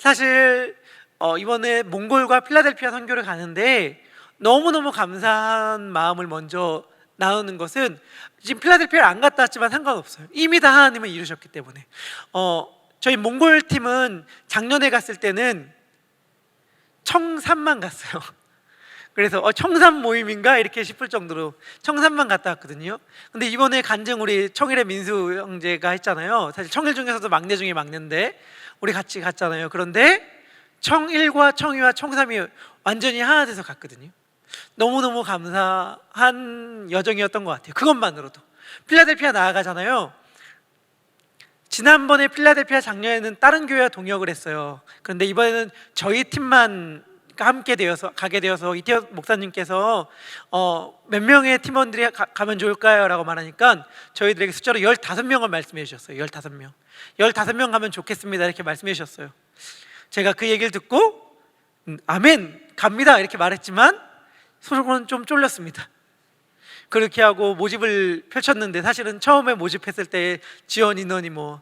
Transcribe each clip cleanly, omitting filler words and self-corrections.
사실 이번에 몽골과 필라델피아 선교를 가는데 너무너무 감사한 마음을 먼저 나누는 것은, 지금 필라델피아를 안 갔다 왔지만 상관없어요. 이미 다 하나님은 이루셨기 때문에. 저희 몽골 팀은 작년에 갔을 때는 청산만 갔어요. 그래서 청산 모임인가 이렇게 싶을 정도로 청산만 갔다 왔거든요. 근데 이번에 간증 우리 청일의 민수 형제가 했잖아요. 사실 청일 중에서도 막내 중에 막내인데 우리 같이 갔잖아요. 그런데 청일과 청이와 청삼이 완전히 하나 돼서 갔거든요. 너무너무 감사한 여정이었던 것 같아요. 그것만으로도. 필라델피아 나아가잖아요. 지난번에 필라델피아 작년에는 다른 교회와 동역을 했어요. 그런데 이번에는 저희 팀만 함께 되어서 가게 되어서 이태호 목사님께서 몇 명의 팀원들이 가면 좋을까요? 라고 말하니까 저희들에게 숫자로 15명을 말씀해 주셨어요. 15명 15명 가면 좋겠습니다 이렇게 말씀해 주셨어요. 제가 그 얘기를 듣고 아멘 갑니다 이렇게 말했지만 속으로는 좀 쫄렸습니다. 그렇게 하고 모집을 펼쳤는데, 사실은 처음에 모집했을 때 지원 인원이 뭐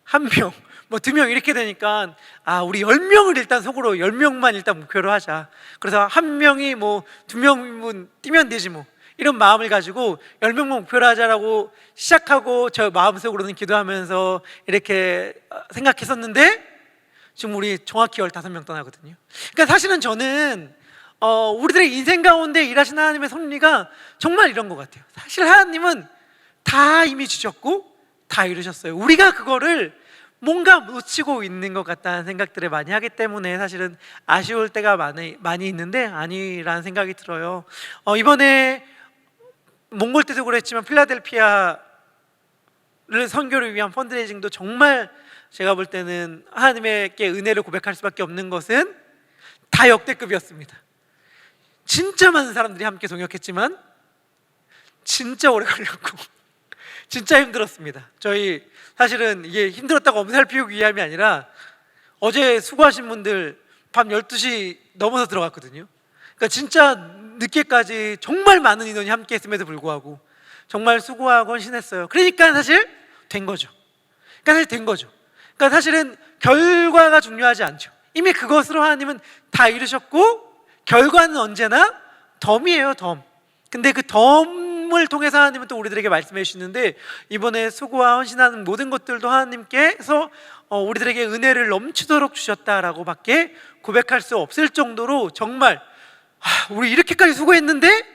1명, 뭐 2명 이렇게 되니까 우리 10명을 일단 속으로 10명만 일단 목표로 하자. 그래서 1명이 뭐 2명은 뛰면 되지 뭐, 이런 마음을 가지고 10명만 목표로 하자라고 시작하고 저 마음속으로는 기도하면서 이렇게 생각했었는데 지금 우리 정확히 15명 떠나거든요. 그러니까 사실은 저는 우리들의 인생 가운데 일하시는 하나님의 섭리가 정말 이런 것 같아요. 사실 하나님은 다 이미 주셨고 다 이루셨어요. 우리가 그거를 뭔가 놓치고 있는 것 같다는 생각들을 많이 하기 때문에 사실은 아쉬울 때가 많이 있는데 아니라는 생각이 들어요. 이번에 몽골 때도 그랬지만 필라델피아를 선교를 위한 펀드레이징도 정말 제가 볼 때는 하나님께 은혜를 고백할 수밖에 없는 것은 다 역대급이었습니다. 진짜 많은 사람들이 함께 동역했지만 진짜 오래 걸렸고 진짜 힘들었습니다. 저희 사실은 이게 힘들었다고 엄살 피우기 위함이 아니라 어제 수고하신 분들 밤 12시 넘어서 들어갔거든요. 그러니까 진짜 늦게까지 정말 많은 인원이 함께 했음에도 불구하고 정말 수고하고 헌신했어요. 그러니까 사실 된 거죠. 그러니까 사실은 결과가 중요하지 않죠. 이미 그것으로 하나님은 다 이루셨고 결과는 언제나 덤이에요, 덤. 근데 그 덤을 통해서 하나님은 또 우리들에게 말씀해 주시는데, 이번에 수고와 헌신하는 모든 것들도 하나님께서 우리들에게 은혜를 넘치도록 주셨다라고 밖에 고백할 수 없을 정도로 정말 우리 이렇게까지 수고했는데?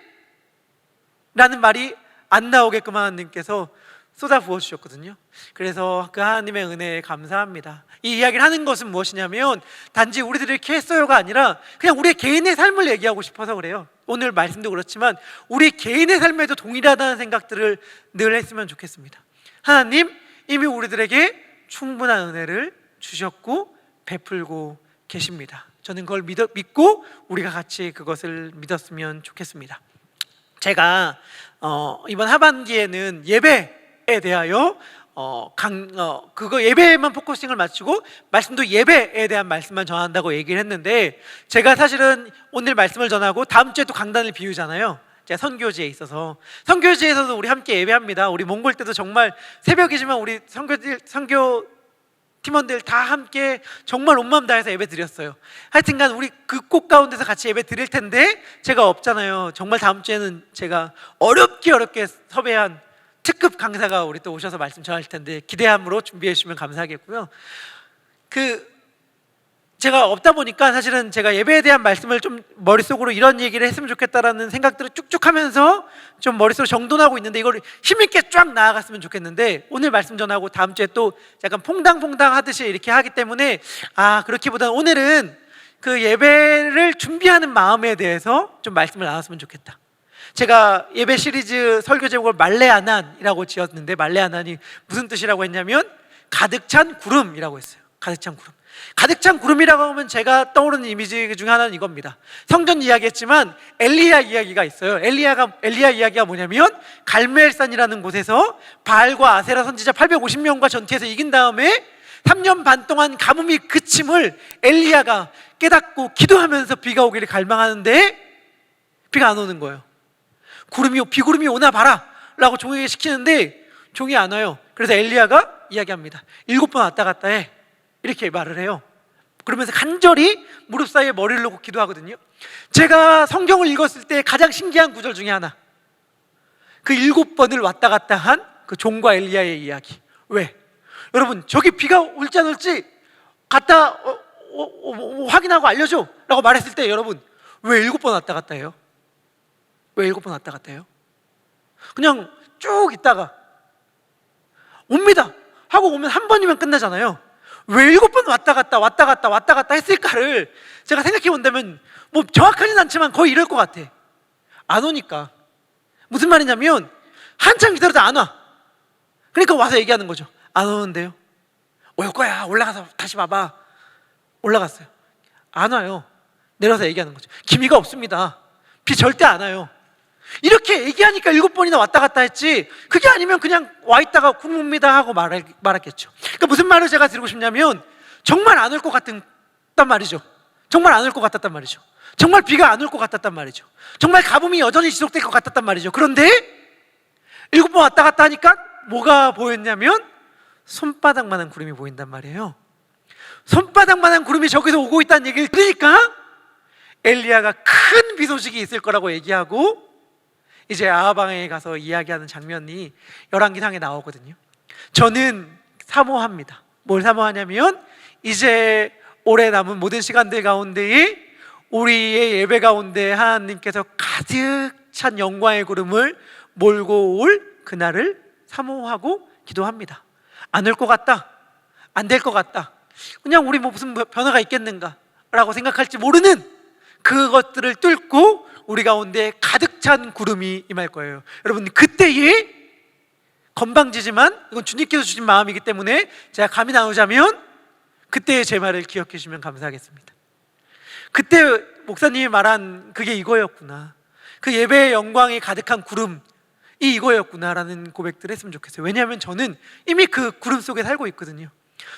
라는 말이 안 나오게끔 하나님께서 쏟아 부어 주셨거든요. 그래서 그 하나님의 은혜에 감사합니다. 이 이야기를 하는 것은 무엇이냐면 단지 우리들이 이렇게 했어요가 아니라 그냥 우리 개인의 삶을 얘기하고 싶어서 그래요. 오늘 말씀도 그렇지만 우리 개인의 삶에도 동일하다는 생각들을 늘 했으면 좋겠습니다. 하나님 이미 우리들에게 충분한 은혜를 주셨고 베풀고 계십니다. 저는 그걸 믿고 우리가 같이 그것을 믿었으면 좋겠습니다. 제가 이번 하반기에는 예배에 대하여 그거 예배에만 포커싱을 맞추고 말씀도 예배에 대한 말씀만 전한다고 얘기를 했는데, 제가 사실은 오늘 말씀을 전하고 다음 주에 또 강단을 비우잖아요. 제가 선교지에 있어서 선교지에서도 우리 함께 예배합니다. 우리 몽골 때도 정말 새벽이지만 우리 선교 팀원들 다 함께 정말 온 마음 다해서 예배 드렸어요. 하여튼간 우리 그 꽃 가운데서 같이 예배 드릴 텐데 제가 없잖아요. 정말 다음 주에는 제가 어렵게 섭외한 특급 강사가 우리 또 오셔서 말씀 전할 텐데 기대함으로 준비해 주시면 감사하겠고요. 제가 없다 보니까 사실은 제가 예배에 대한 말씀을 좀 머릿속으로 이런 얘기를 했으면 좋겠다라는 생각들을 쭉쭉 하면서 좀 머릿속으로 정돈하고 있는데, 이걸 힘있게 쫙 나아갔으면 좋겠는데 오늘 말씀 전하고 다음 주에 또 약간 퐁당퐁당 하듯이 이렇게 하기 때문에 그렇기보다는 오늘은 그 예배를 준비하는 마음에 대해서 좀 말씀을 나눴으면 좋겠다. 제가 예배 시리즈 설교 제목을 말레아난이라고 지었는데, 말레아난이 무슨 뜻이라고 했냐면 가득 찬 구름이라고 했어요. 가득 찬 구름이라고 하면 제가 떠오르는 이미지 중에 하나는 이겁니다. 성전 이야기했지만 엘리야 이야기가 있어요. 엘리야 이야기가 뭐냐면 갈멜산이라는 곳에서 바알과 아세라 선지자 850명과 전투해서 이긴 다음에 3년 반 동안 가뭄이 그침을 엘리야가 깨닫고 기도하면서 비가 오기를 갈망하는데 비가 안 오는 거예요. 비구름이 오나 봐라 라고 종에게 시키는데 종이 안 와요. 그래서 엘리야가 이야기합니다. 7번 왔다 갔다 해, 이렇게 말을 해요. 그러면서 간절히 무릎 사이에 머리를 놓고 기도하거든요. 제가 성경을 읽었을 때 가장 신기한 구절 중에 하나, 그 7번을 왔다 갔다 한 그 종과 엘리야의 이야기. 왜? 여러분, 저기 비가 올지 안 올지 갔다 확인하고 알려줘 라고 말했을 때 여러분, 왜 7번 왔다 갔다 해요? 왜 7번 왔다 갔다 해요? 그냥 쭉 있다가 옵니다 하고 오면 한 번이면 끝나잖아요. 왜 7번 왔다 갔다 했을까를 제가 생각해 본다면 뭐 정확하진 않지만 거의 이럴 것 같아. 안 오니까. 무슨 말이냐면 한참 기다려도 안 와. 그러니까 와서 얘기하는 거죠. 안 오는데요. 올 거야. 올라가서 다시 봐봐. 올라갔어요. 안 와요. 내려서 얘기하는 거죠. 기미가 없습니다. 비 절대 안 와요. 이렇게 얘기하니까 7번이나 왔다 갔다 했지, 그게 아니면 그냥 와 있다가 굶습니다 하고 말했겠죠. 그러니까 무슨 말을 제가 드리고 싶냐면, 정말 안 올 것 같단 말이죠. 정말 안 올 것 같았단 말이죠. 정말 비가 안 올 것 같았단 말이죠. 정말 가뭄이 여전히 지속될 것 같았단 말이죠. 그런데 7번 왔다 갔다 하니까 뭐가 보였냐면 손바닥만한 구름이 보인단 말이에요. 손바닥만한 구름이 저기서 오고 있다는 얘기를 들으니까 엘리야가 큰 비 소식이 있을 거라고 얘기하고 이제 아하방에 가서 이야기하는 장면이 열왕기상에 나오거든요. 저는 사모합니다. 뭘 사모하냐면, 이제 올해 남은 모든 시간들 가운데에 우리의 예배 가운데 하나님께서 가득 찬 영광의 구름을 몰고 올 그날을 사모하고 기도합니다. 안 올 것 같다, 안 될 것 같다, 그냥 우리 뭐 무슨 변화가 있겠는가 라고 생각할지 모르는 그것들을 뚫고 우리 가운데 가득 찬 구름이 임할 거예요. 여러분, 그때에 건방지지만 이건 주님께서 주신 마음이기 때문에 제가 감히 나누자면, 그때의 제 말을 기억해 주시면 감사하겠습니다. 그때 목사님이 말한 그게 이거였구나, 그 예배의 영광이 가득한 구름이 이거였구나라는 고백들을 했으면 좋겠어요. 왜냐하면 저는 이미 그 구름 속에 살고 있거든요.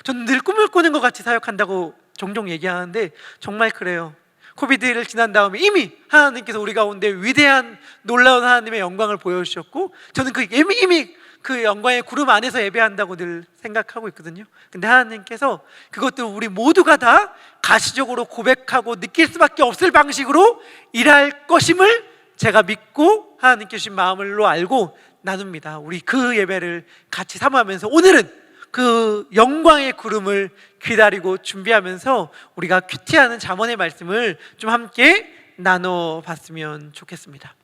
저는 늘 꿈을 꾸는 것 같이 사역한다고 종종 얘기하는데 정말 그래요. 코비드를 지난 다음에 이미 하나님께서 우리 가운데 위대한 놀라운 하나님의 영광을 보여주셨고, 저는 이미 그 영광의 구름 안에서 예배한다고 늘 생각하고 있거든요. 근데 하나님께서 그것도 우리 모두가 다 가시적으로 고백하고 느낄 수밖에 없을 방식으로 일할 것임을 제가 믿고 하나님께 주신 마음으로 알고 나눕니다. 우리 그 예배를 같이 사모하면서 오늘은 그 영광의 구름을 기다리고 준비하면서 우리가 큐티하는 잠언의 말씀을 좀 함께 나눠봤으면 좋겠습니다.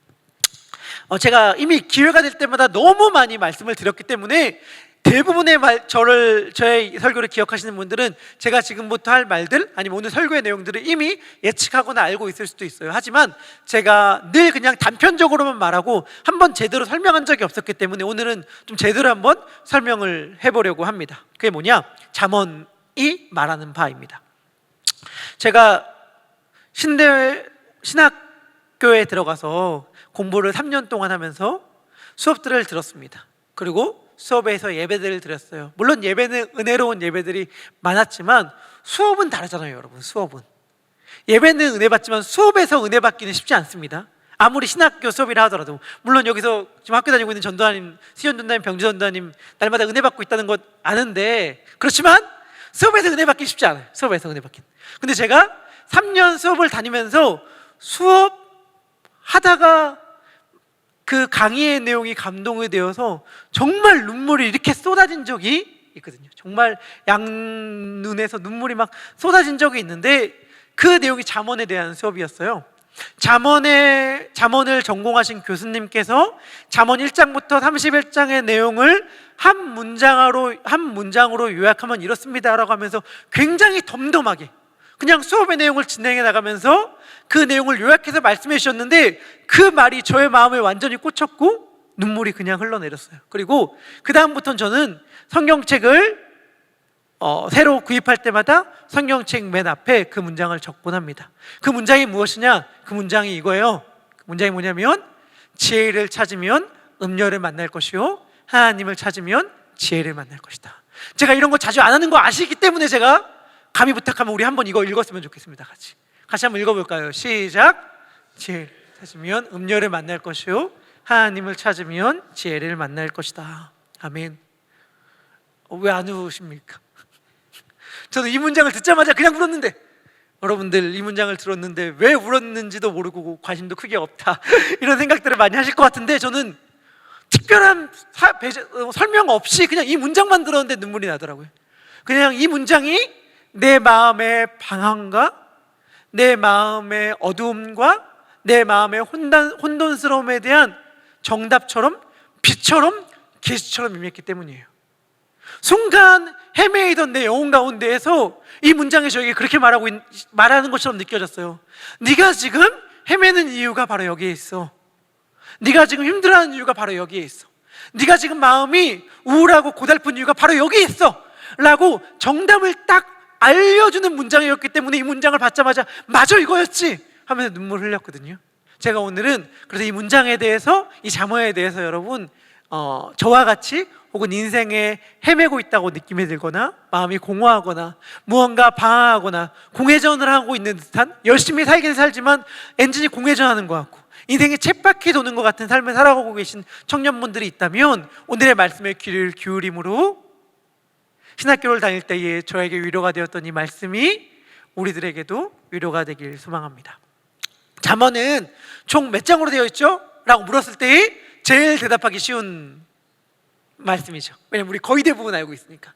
제가 이미 기회가 될 때마다 너무 많이 말씀을 드렸기 때문에 대부분의 저의 설교를 기억하시는 분들은 제가 지금부터 할 말들, 아니면 오늘 설교의 내용들을 이미 예측하거나 알고 있을 수도 있어요. 하지만 제가 늘 그냥 단편적으로만 말하고 한번 제대로 설명한 적이 없었기 때문에 오늘은 좀 제대로 한번 설명을 해보려고 합니다. 그게 뭐냐? 잠언이 말하는 바입니다. 제가 신학교에 들어가서 공부를 3년 동안 하면서 수업들을 들었습니다. 그리고 수업에서 예배들을 드렸어요. 물론 예배는 은혜로운 예배들이 많았지만 수업은 다르잖아요, 여러분. 수업은, 예배는 은혜 받지만 수업에서 은혜 받기는 쉽지 않습니다. 아무리 신학교 수업이라 하더라도. 물론 여기서 지금 학교 다니고 있는 전도사님, 시전전도사님, 병지전도사님 날마다 은혜 받고 있다는 것 아는데, 그렇지만 수업에서 은혜 받기 쉽지 않아요. 수업에서 은혜 받기. 근데 제가 3년 수업을 다니면서 수업 하다가 그 강의의 내용이 감동이 되어서 정말 눈물이 이렇게 쏟아진 적이 있거든요. 정말 양눈에서 눈물이 막 쏟아진 적이 있는데, 그 내용이 잠언에 대한 수업이었어요. 잠언을 전공하신 교수님께서 잠언 1장부터 31장의 내용을 한 문장으로 요약하면 이렇습니다라고 하면서 굉장히 덤덤하게 그냥 수업의 내용을 진행해 나가면서 그 내용을 요약해서 말씀해 주셨는데, 그 말이 저의 마음에 완전히 꽂혔고 눈물이 그냥 흘러내렸어요. 그리고 그 다음부터는 저는 성경책을 새로 구입할 때마다 성경책 맨 앞에 그 문장을 적곤 합니다. 그 문장이 무엇이냐? 그 문장이 이거예요. 그 문장이 뭐냐면, 지혜를 찾으면 음료를 만날 것이요, 하나님을 찾으면 지혜를 만날 것이다. 제가 이런 거 자주 안 하는 거 아시기 때문에 제가 감히 부탁하면 우리 한번 이거 읽었으면 좋겠습니다. 같이 한번 읽어볼까요? 시작. 지혜를 찾으면 음료를 만날 것이요, 하나님을 찾으면 지혜를 만날 것이다. 아멘. 왜 안 우십니까? 저는 이 문장을 듣자마자 그냥 울었는데 여러분들 이 문장을 들었는데 왜 울었는지도 모르고 관심도 크게 없다 이런 생각들을 많이 하실 것 같은데, 저는 특별한 설명 없이 그냥 이 문장만 들었는데 눈물이 나더라고요. 그냥 이 문장이 내 마음의 방황과 내 마음의 어두움과 내 마음의 혼돈스러움에 대한 정답처럼 빛처럼 계시처럼 임했기 때문이에요. 순간 헤매이던 내 영혼 가운데에서 이 문장이 저에게 그렇게 말하는 것처럼 느껴졌어요. 네가 지금 헤매는 이유가 바로 여기에 있어. 네가 지금 힘들어하는 이유가 바로 여기에 있어. 네가 지금 마음이 우울하고 고달픈 이유가 바로 여기에 있어 라고 정답을 딱 알려주는 문장이었기 때문에 이 문장을 받자마자 맞아, 이거였지 하면서 눈물을 흘렸거든요. 제가 오늘은 그래서 이 문장에 대해서, 이 잠언에 대해서 여러분 저와 같이 혹은 인생에 헤매고 있다고 느낌이 들거나 마음이 공허하거나 무언가 방황하거나 공회전을 하고 있는 듯한, 열심히 살긴 살지만 엔진이 공회전하는 것 같고 인생이 쳇바퀴 도는 것 같은 삶을 살아가고 계신 청년분들이 있다면 오늘의 말씀에 귀를 기울임으로 신학교를 다닐 때에 저에게 위로가 되었던 이 말씀이 우리들에게도 위로가 되길 소망합니다. 잠언은 총 몇 장으로 되어 있죠? 라고 물었을 때 제일 대답하기 쉬운 말씀이죠. 왜냐면 우리 거의 대부분 알고 있으니까.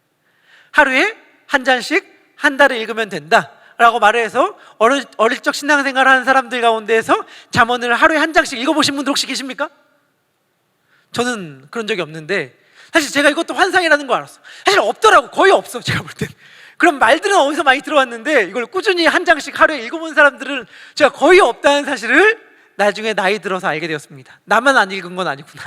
하루에 한 잔씩 한 달을 읽으면 된다 라고 말을 해서 어릴 적 신앙생활을 하는 사람들 가운데에서 잠언을 하루에 한 장씩 읽어보신 분들 혹시 계십니까? 저는 그런 적이 없는데, 사실 제가 이것도 환상이라는 거 알았어. 사실 없더라고. 거의 없어, 제가 볼 땐. 그럼 말들은 어디서 많이 들어왔는데 이걸 꾸준히 한 장씩 하루에 읽어본 사람들은 제가 거의 없다는 사실을 나중에 나이 들어서 알게 되었습니다. 나만 안 읽은 건 아니구나.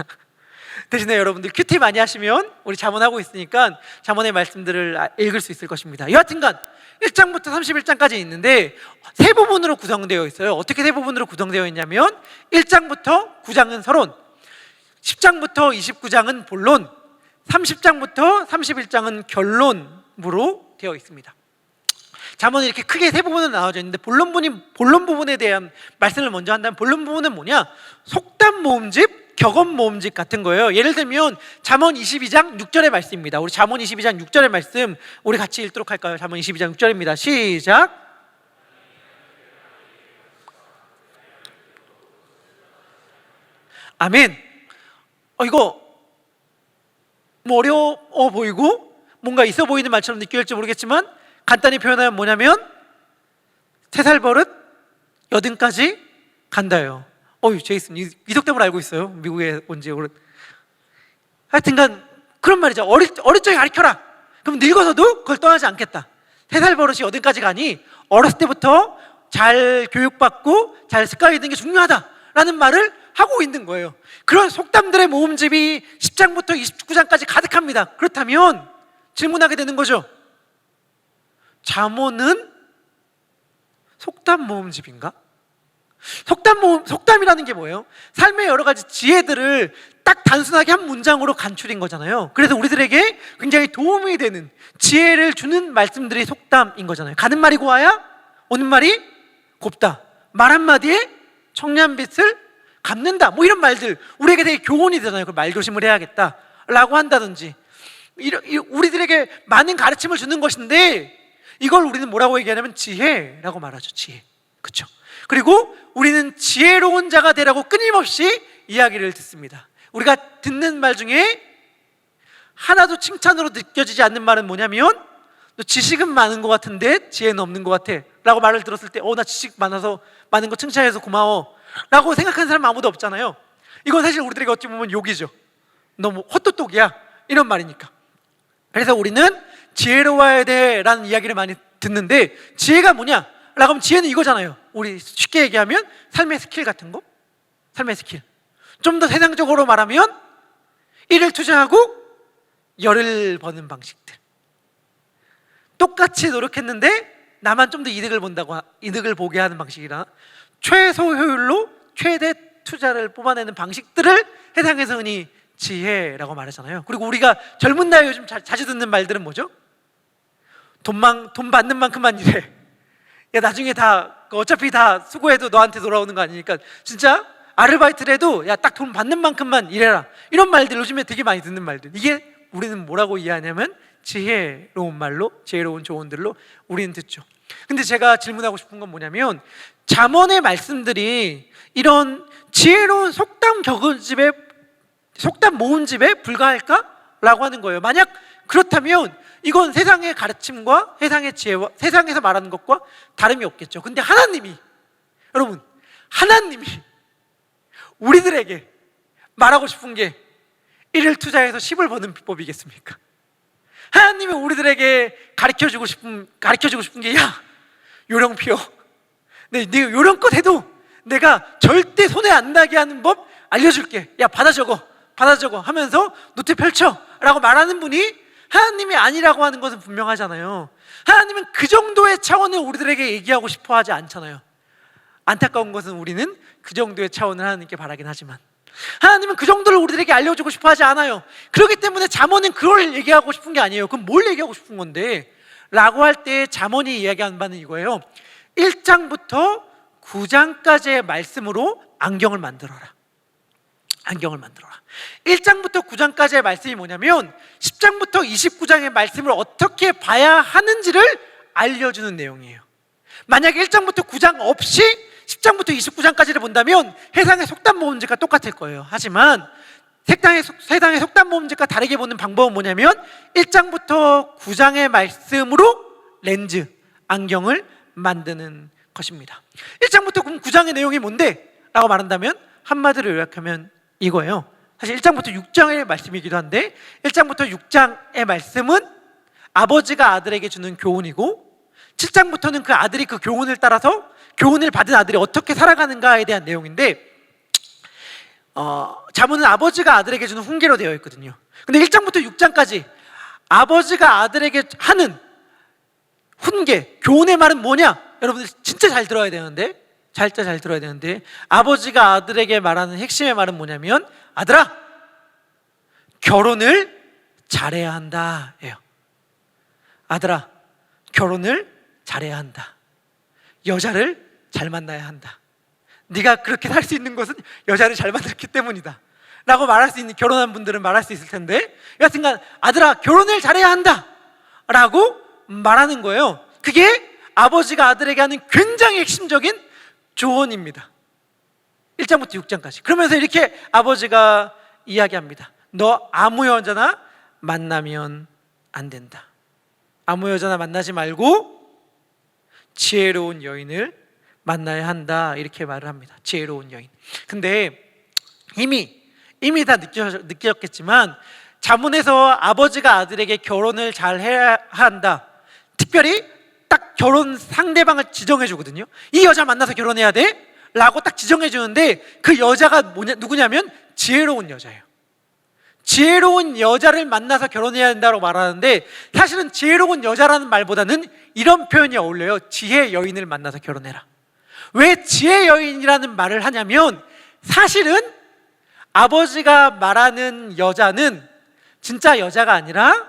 대신에 여러분들 큐티 많이 하시면 우리 잠언하고 있으니까 잠언의 말씀들을 읽을 수 있을 것입니다. 여하튼간 1장부터 31장까지 있는데 세 부분으로 구성되어 있어요. 어떻게 세 부분으로 구성되어 있냐면 1장부터 9장은 서론, 10장부터 29장은 본론, 30장부터 31장은 결론으로 되어 있습니다. 잠언은 이렇게 크게 세 부분으로 나눠져 있는데 본론 부분에 대한 말씀을 먼저 한다면, 본론 부분은 뭐냐? 속담 모음집, 격언 모음집 같은 거예요. 예를 들면 잠언 22장 6절의 말씀입니다. 우리 잠언 22장 6절의 말씀 우리 같이 읽도록 할까요? 잠언 22장 6절입니다. 시작. 아멘. 이거 뭐 어려워 보이고 뭔가 있어 보이는 말처럼 느껴질지 모르겠지만 간단히 표현하면 뭐냐면 3살 버릇 80까지 간다요. 제이슨 이덕담을 알고 있어요. 미국에 온 지 오래. 하여튼간 그런 말이죠. 어릴 적에 가르쳐라. 그럼 늙어서도 그걸 떠나지 않겠다. 3살 버릇이 80까지 가니 어렸을 때부터 잘 교육받고 잘 습관이 되는 게 중요하다라는 말을 하고 있는 거예요. 그런 속담들의 모음집이 10장부터 29장까지 가득합니다. 그렇다면 질문하게 되는 거죠. 잠언은 속담 모음집인가? 속담이라는 게 뭐예요? 삶의 여러 가지 지혜들을 딱 단순하게 한 문장으로 간추린 거잖아요. 그래서 우리들에게 굉장히 도움이 되는 지혜를 주는 말씀들이 속담인 거잖아요. 가는 말이 고와야 오는 말이 곱다. 말 한마디에 청량빛을 갚는다. 뭐 이런 말들 우리에게 되게 교훈이 되잖아요. 말조심을 해야겠다 라고 한다든지 우리들에게 많은 가르침을 주는 것인데, 이걸 우리는 뭐라고 얘기하냐면 지혜라고 말하죠. 지혜. 그렇죠? 그리고 우리는 지혜로운 자가 되라고 끊임없이 이야기를 듣습니다. 우리가 듣는 말 중에 하나도 칭찬으로 느껴지지 않는 말은 뭐냐면, 너 지식은 많은 것 같은데 지혜는 없는 것 같아 라고 말을 들었을 때 나 지식 많아서 많은 거 칭찬해서 고마워 라고 생각하는 사람 아무도 없잖아요. 이건 사실 우리들에게 어찌 보면 욕이죠. 너무 헛똑똑이야 이런 말이니까. 그래서 우리는 지혜로워야 돼 라는 이야기를 많이 듣는데, 지혜가 뭐냐? 라고 하면 지혜는 이거잖아요. 우리 쉽게 얘기하면 삶의 스킬 같은 거. 삶의 스킬. 좀 더 세상적으로 말하면 1을 투자하고 열을 버는 방식들. 똑같이 노력했는데 나만 좀 더 이득을 보게 하는 방식이라 최소 효율로 최대 투자를 뽑아내는 방식들을 세상에서 흔히 지혜라고 말하잖아요. 그리고 우리가 젊은 나이에 요즘 자주 듣는 말들은 뭐죠? 돈 받는 만큼만 일해. 야, 나중에 어차피 다 수고해도 너한테 돌아오는 거 아니니까 진짜 아르바이트를 해도 야, 딱 돈 받는 만큼만 일해라. 이런 말들 요즘에 되게 많이 듣는 말들. 이게 우리는 뭐라고 이해하냐면 지혜로운 말로, 지혜로운 조언들로 우리는 듣죠. 근데 제가 질문하고 싶은 건 뭐냐면, 잠언의 말씀들이 이런 지혜로운 속담 격언집에, 속담 모음집에 불과할까? 라고 하는 거예요. 만약 그렇다면 이건 세상의 가르침과 세상의 지혜와 세상에서 말하는 것과 다름이 없겠죠. 근데 하나님이, 여러분, 하나님이 우리들에게 말하고 싶은 게 1을 투자해서 10을 버는 비법이겠습니까? 하나님이 우리들에게 가르쳐주고 싶은 게, 야, 요령 피워. 네 요령껏 해도 내가 절대 손에 안 나게 하는 법 알려줄게. 야, 받아 적어 하면서 노트 펼쳐 라고 말하는 분이 하나님이 아니라고 하는 것은 분명하잖아요. 하나님은 그 정도의 차원을 우리들에게 얘기하고 싶어 하지 않잖아요. 안타까운 것은 우리는 그 정도의 차원을 하나님께 바라긴 하지만 하나님은 그 정도를 우리들에게 알려주고 싶어 하지 않아요. 그렇기 때문에 잠언은 그걸 얘기하고 싶은 게 아니에요. 그럼 뭘 얘기하고 싶은 건데? 라고 할 때 잠언이 이야기하는 바는 이거예요. 1장부터 9장까지의 말씀으로 안경을 만들어라. 1장부터 9장까지의 말씀이 뭐냐면 10장부터 29장의 말씀을 어떻게 봐야 하는지를 알려주는 내용이에요. 만약 1장부터 9장 없이 10장부터 29장까지를 본다면 세상의 속담 모음집과 똑같을 거예요. 하지만 세상의 속담 모음집과 다르게 보는 방법은 뭐냐면 1장부터 9장의 말씀으로 렌즈, 안경을 만드는 것입니다. 1장부터 9장의 내용이 뭔데? 라고 말한다면 한마디로 요약하면 이거예요. 사실 1장부터 6장의 말씀이기도 한데 1장부터 6장의 말씀은 아버지가 아들에게 주는 교훈이고 7장부터는 그 아들이 그 교훈을 따라서 교훈을 받은 아들이 어떻게 살아가는가에 대한 내용인데, 잠언은 아버지가 아들에게 주는 훈계로 되어 있거든요. 근데 1장부터 6장까지 아버지가 아들에게 하는 훈계, 교훈의 말은 뭐냐? 여러분들 진짜 잘 들어야 되는데, 잘 들어야 되는데, 아버지가 아들에게 말하는 핵심의 말은 뭐냐면, 아들아, 결혼을 잘해야 한다 예요. 아들아, 결혼을 잘해야 한다. 여자를 잘 만나야 한다. 네가 그렇게 살 수 있는 것은 여자를 잘 만났기 때문이다 라고 말할 수 있는, 결혼한 분들은 말할 수 있을 텐데, 여하튼간 아들아, 결혼을 잘해야 한다 라고 말하는 거예요. 그게 아버지가 아들에게 하는 굉장히 핵심적인 조언입니다. 1장부터 6장까지. 그러면서 이렇게 아버지가 이야기합니다. 너 아무 여자나 만나면 안 된다. 아무 여자나 만나지 말고 지혜로운 여인을 만나야 한다, 이렇게 말을 합니다. 지혜로운 여인. 근데 이미 다 느꼈겠지만 잠언에서 아버지가 아들에게 결혼을 잘 해야 한다, 특별히 딱 결혼 상대방을 지정해 주거든요. 이 여자 만나서 결혼해야 돼 라고 딱 지정해 주는데, 그 여자가 누구냐면 지혜로운 여자예요. 지혜로운 여자를 만나서 결혼해야 된다고 말하는데, 사실은 지혜로운 여자라는 말보다는 이런 표현이 어울려요. 지혜 여인을 만나서 결혼해라. 왜 지혜 여인이라는 말을 하냐면, 사실은 아버지가 말하는 여자는 진짜 여자가 아니라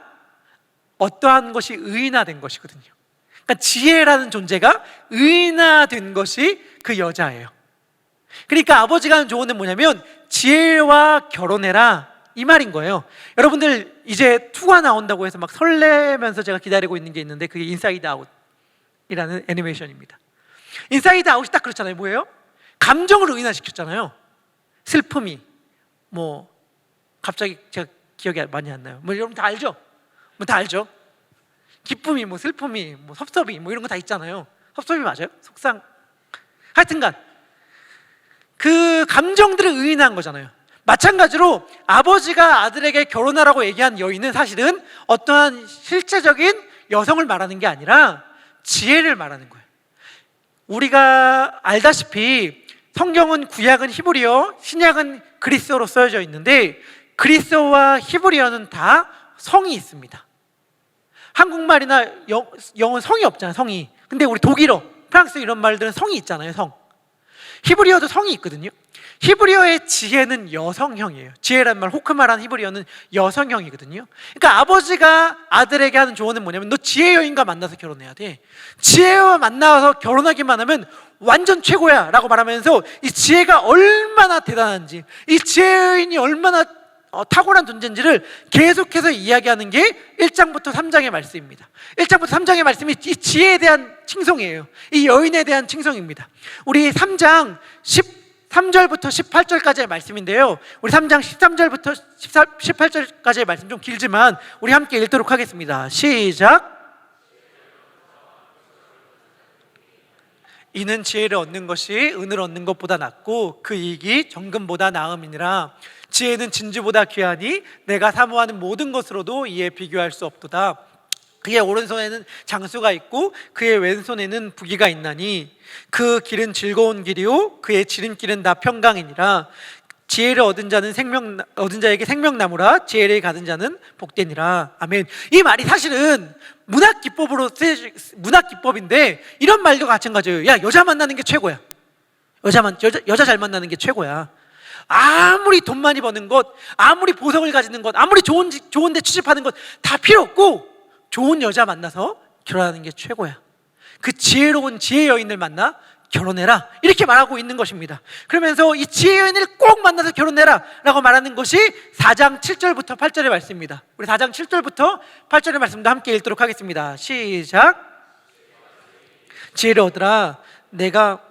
어떠한 것이 의인화된 것이거든요. 그러니까 지혜라는 존재가 의인화된 것이 그 여자예요. 그러니까 아버지가 하는 조언은 뭐냐면, 지혜와 결혼해라, 이 말인 거예요. 여러분들 이제 2가 나온다고 해서 막 설레면서 제가 기다리고 있는 게 있는데, 그게 인사이드 아웃이라는 애니메이션입니다. 인사이드 아웃이 딱 그렇잖아요. 뭐예요? 감정을 의인화시켰잖아요. 슬픔이 뭐 갑자기 제가 기억이 많이 안 나요. 뭐 여러분 다 알죠? 뭐 다 알죠? 기쁨이 뭐 슬픔이 뭐 섭섭이 뭐 이런 거 다 있잖아요. 섭섭이 맞아요? 속상, 하여튼간 그 감정들을 의인화한 거잖아요. 마찬가지로 아버지가 아들에게 결혼하라고 얘기한 여인은 사실은 어떠한 실제적인 여성을 말하는 게 아니라 지혜를 말하는 거예요. 우리가 알다시피 성경은 구약은 히브리어, 신약은 그리스어로 써져 있는데, 그리스어와 히브리어는 다 성이 있습니다. 한국말이나 영어는 성이 없잖아요. 성이. 근데 우리 독일어, 프랑스어 이런 말들은 성이 있잖아요. 성. 히브리어도 성이 있거든요. 히브리어의 지혜는 여성형이에요. 지혜라는 말, 호크마라는 히브리어는 여성형이거든요. 그러니까 아버지가 아들에게 하는 조언은 뭐냐면, 너 지혜 여인과 만나서 결혼해야 돼. 지혜와 만나서 결혼하기만 하면 완전 최고야 라고 말하면서 이 지혜가 얼마나 대단한지, 이 지혜 여인이 얼마나 탁월한 존재인지를 계속해서 이야기하는 게 1장부터 3장의 말씀입니다. 1장부터 3장의 말씀이 이 지혜에 대한 칭송이에요. 이 여인에 대한 칭송입니다. 우리 3장 13절부터 18절까지의 말씀인데요, 우리 3장 13절부터 18절까지의 말씀 좀 길지만 우리 함께 읽도록 하겠습니다. 시작. 이는 지혜를 얻는 것이 은을 얻는 것보다 낫고 그 이익이 정금보다 나음이니라. 지혜는 진주보다 귀하니 내가 사모하는 모든 것으로도 이에 비교할 수 없도다. 그의 오른손에는 장수가 있고 그의 왼손에는 부귀가 있나니 그 길은 즐거운 길이요 그의 지름길은 다 평강이니라. 지혜를 얻은 자에게 생명나무라. 지혜를 가진 자는 복되니라. 아멘. 이 말이 사실은 문학 기법인데 이런 말도 마찬가지예요. 야, 여자 만나는 게 최고야. 여자 잘 만나는 게 최고야. 아무리 돈 많이 버는 것, 아무리 보석을 가지는 것, 아무리 좋은 데 취직하는 것 다 필요 없고 좋은 여자 만나서 결혼하는 게 최고야. 그 지혜로운 지혜 여인을 만나 결혼해라, 이렇게 말하고 있는 것입니다. 그러면서 이 지혜 여인을 꼭 만나서 결혼해라 라고 말하는 것이 4장 7절부터 8절의 말씀입니다. 우리 4장 7절부터 8절의 말씀도 함께 읽도록 하겠습니다. 시작. 지혜를 얻으라. 내가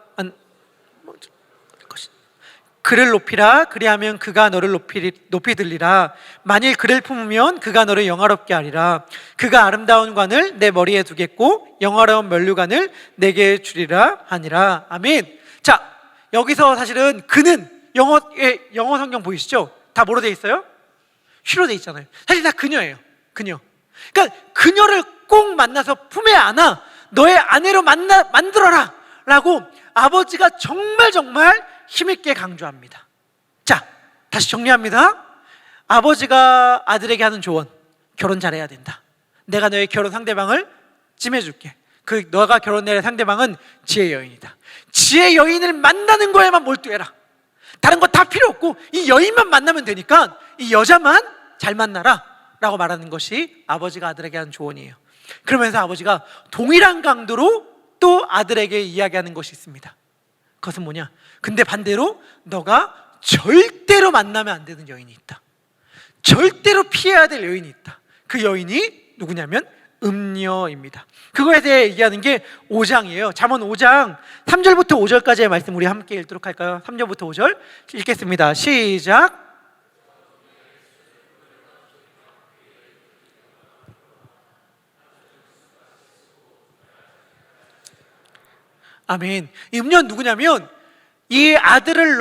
그를 높이라. 그리하면 그가 너를 높이 들리라. 만일 그를 품으면 그가 너를 영화롭게 하리라. 그가 아름다운 관을 내 머리에 두겠고 영화로운 면류관을 내게 주리라 하니라. 아멘. 자, 여기서 사실은 그는 영어 성경 보이시죠? 다 뭐로 돼 있어요? 쉬로 돼 있잖아요. 사실 다 그녀예요. 그녀. 그러니까 그녀를 꼭 만나서 품에 안아 너의 아내로 만들어라 라고 아버지가 정말 힘있게 강조합니다. 자, 다시 정리합니다. 아버지가 아들에게 하는 조언, 결혼 잘해야 된다. 내가 너의 결혼 상대방을 찜해줄게. 너가 결혼할 상대방은 지혜 여인이다. 지혜 여인을 만나는 거에만 몰두해라. 다른 거 다 필요 없고 이 여인만 만나면 되니까 이 여자만 잘 만나라 라고 말하는 것이 아버지가 아들에게 하는 조언이에요. 그러면서 아버지가 동일한 강도로 또 아들에게 이야기하는 것이 있습니다. 그것은 뭐냐? 근데 반대로 너가 절대로 만나면 안 되는 여인이 있다. 절대로 피해야 될 여인이 있다. 그 여인이 누구냐면 음녀입니다. 그거에 대해 얘기하는 게 5장이에요. 잠언 5장 3절부터 5절까지의 말씀 우리 함께 읽도록 할까요? 3절부터 5절 읽겠습니다. 시작. 아멘. 이 음녀는 누구냐면 이 아들을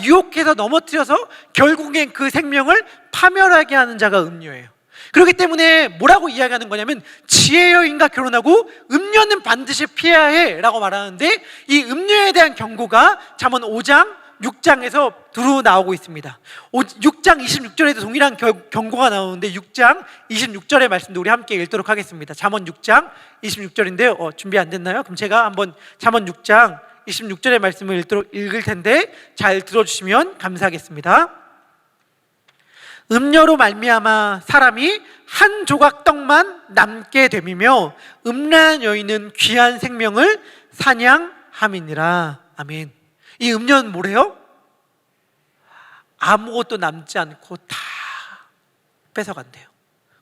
유혹해서 넘어뜨려서 결국엔 그 생명을 파멸하게 하는 자가 음녀예요. 그렇기 때문에 뭐라고 이야기하는 거냐면 지혜 여인과 결혼하고 음녀는 반드시 피해야 해 라고 말하는데 이 음녀에 대한 경고가 잠언 5장 6장에서 두루 나오고 있습니다. 6장 26절에도 동일한 경고가 나오는데 6장 26절의 말씀도 우리 함께 읽도록 하겠습니다. 잠언 6장 26절인데요. 준비 안 됐나요? 그럼 제가 한번 잠언 6장 26절의 말씀을 읽을 텐데 잘 들어주시면 감사하겠습니다. 음녀로 말미암아 사람이 한 조각 떡만 남게 됨이며 음란한 여인은 귀한 생명을 사냥함이니라. 아멘. 이 음녀는 뭐래요? 아무것도 남지 않고 다 뺏어간대요.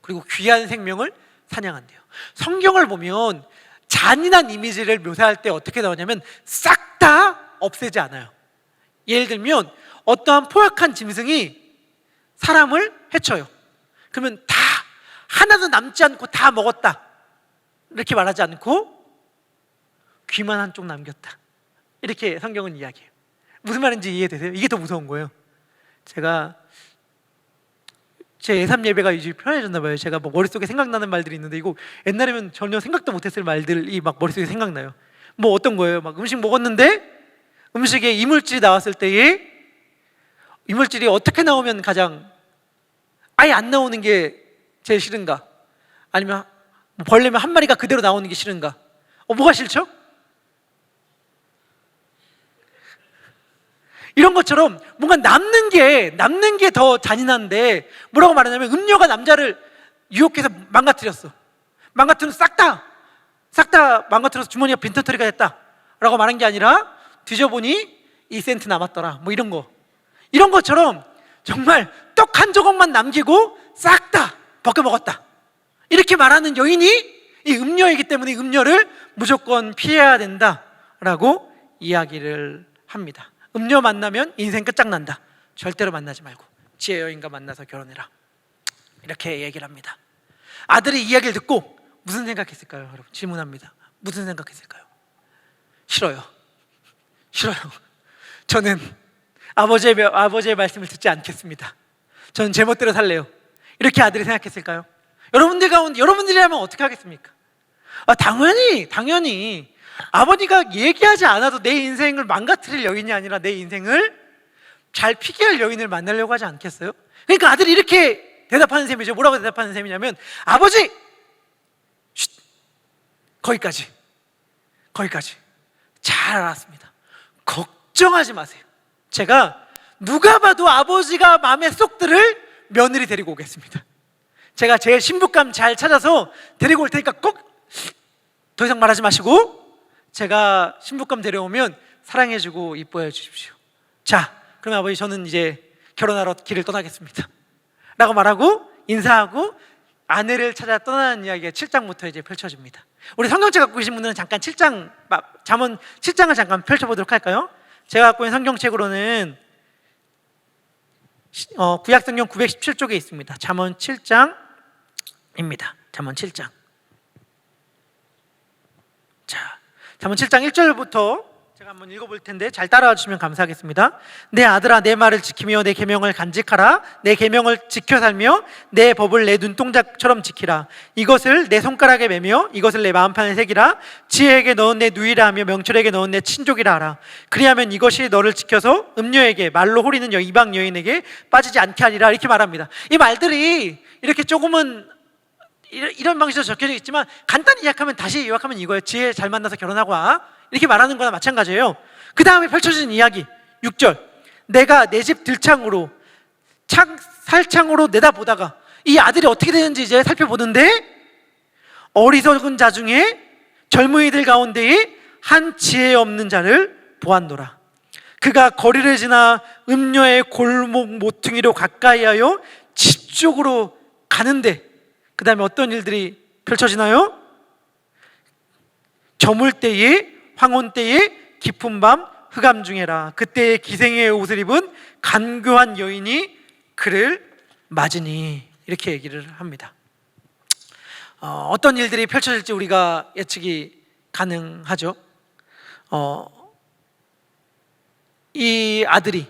그리고 귀한 생명을 사냥한대요. 성경을 보면 잔인한 이미지를 묘사할 때 어떻게 나오냐면 싹 다 없애지 않아요. 예를 들면 어떠한 포악한 짐승이 사람을 해쳐요. 그러면 다 하나도 남지 않고 다 먹었다 이렇게 말하지 않고 귀만 한쪽 남겼다 이렇게 성경은 이야기해요. 무슨 말인지 이해되세요? 이게 더 무서운 거예요. 제 예삼 예배가 이제 편해졌나 봐요. 제가 막 머릿속에 생각나는 말들이 있는데 이거 옛날에는 전혀 생각도 못했을 말들이 막 머릿속에 생각나요. 뭐 어떤 거예요? 막 음식 먹었는데 음식에 이물질이 나왔을 때에 이물질이 어떻게 나오면 가장 아예 안 나오는 게 제일 싫은가? 아니면 벌레면 한 마리가 그대로 나오는 게 싫은가? 뭐가 싫죠? 이런 것처럼 뭔가 남는 게 더 잔인한데 뭐라고 말하냐면 음녀가 남자를 유혹해서 망가뜨렸어. 망가뜨려서 싹 다 망가뜨려서 주머니가 빈털터리가 됐다 라고 말한 게 아니라 뒤져보니 2센트 남았더라 뭐 이런 것처럼 정말 떡 한 조각만 남기고 싹 다 벗겨 먹었다, 이렇게 말하는 여인이 이 음녀이기 때문에 음녀를 무조건 피해야 된다라고 이야기를 합니다. 음녀 만나면 인생 끝장난다, 절대로 만나지 말고 지혜 여인과 만나서 결혼해라, 이렇게 얘기를 합니다. 아들이 이야기를 듣고 무슨 생각했을까요? 여러분, 질문합니다. 무슨 생각했을까요? 싫어요. 저는 아버지의 말씀을 듣지 않겠습니다. 저는 제 멋대로 살래요. 이렇게 아들이 생각했을까요? 여러분들 가운데 여러분들이라면 어떻게 하겠습니까? 당연히 아버지가 얘기하지 않아도 내 인생을 망가뜨릴 여인이 아니라 내 인생을 잘 피게 할 여인을 만나려고 하지 않겠어요? 그러니까 아들이 이렇게 대답하는 셈이죠. 뭐라고 대답하는 셈이냐면, 아버지! 쉿! 거기까지. 잘 알았습니다. 걱정하지 마세요. 제가 누가 봐도 아버지가 마음에 쏙 들을 며느리 데리고 오겠습니다. 제가 제 신부감 잘 찾아서 데리고 올 테니까 꼭 더 이상 말하지 마시고 제가 신부감 데려오면 사랑해주고 이뻐해 주십시오. 자, 그럼 아버지, 저는 이제 결혼하러 길을 떠나겠습니다 라고 말하고 인사하고 아내를 찾아 떠나는 이야기가 7장부터 이제 펼쳐집니다. 우리 성경책 갖고 계신 분들은 잠깐 잠언 7장을 잠깐 펼쳐보도록 할까요? 제가 갖고 있는 성경책으로는 구약성경 917쪽에 있습니다. 잠언 7장입니다. 잠언 7장. 자, 잠언 7장 1절부터 제가 한번 읽어볼 텐데 잘 따라와 주시면 감사하겠습니다. 내 아들아, 내 말을 지키며 내 계명을 간직하라. 내 계명을 지켜 살며 내 법을 내 눈동자처럼 지키라. 이것을 내 손가락에 매며 이것을 내 마음판에 새기라. 지혜에게 넣은 내 누이라 하며 명철에게 넣은 내 친족이라 하라. 그리하면 이것이 너를 지켜서 음녀에게, 말로 호리는 이방 여인에게 빠지지 않게 하리라. 이렇게 말합니다. 이 말들이 이렇게 조금은 이런 방식으로 적혀져 있지만 간단히 요약하면, 다시 요약하면 이거예요. 지혜 잘 만나서 결혼하고 와, 이렇게 말하는 거나 마찬가지예요. 그 다음에 펼쳐진 이야기 6절. 내가 내 집 들창으로 살창으로 내다보다가, 이 아들이 어떻게 되는지 이제 살펴보는데, 어리석은 자 중에 젊은이들 가운데에 한 지혜 없는 자를 보았노라. 그가 거리를 지나 음녀의 골목 모퉁이로 가까이하여 집 쪽으로 가는데, 그 다음에 어떤 일들이 펼쳐지나요? 저물 때에, 황혼 때에, 깊은 밤 흑암 중에라. 그때의 기생의 옷을 입은 간교한 여인이 그를 맞으니, 이렇게 얘기를 합니다. 어떤 일들이 펼쳐질지 우리가 예측이 가능하죠. 이 아들이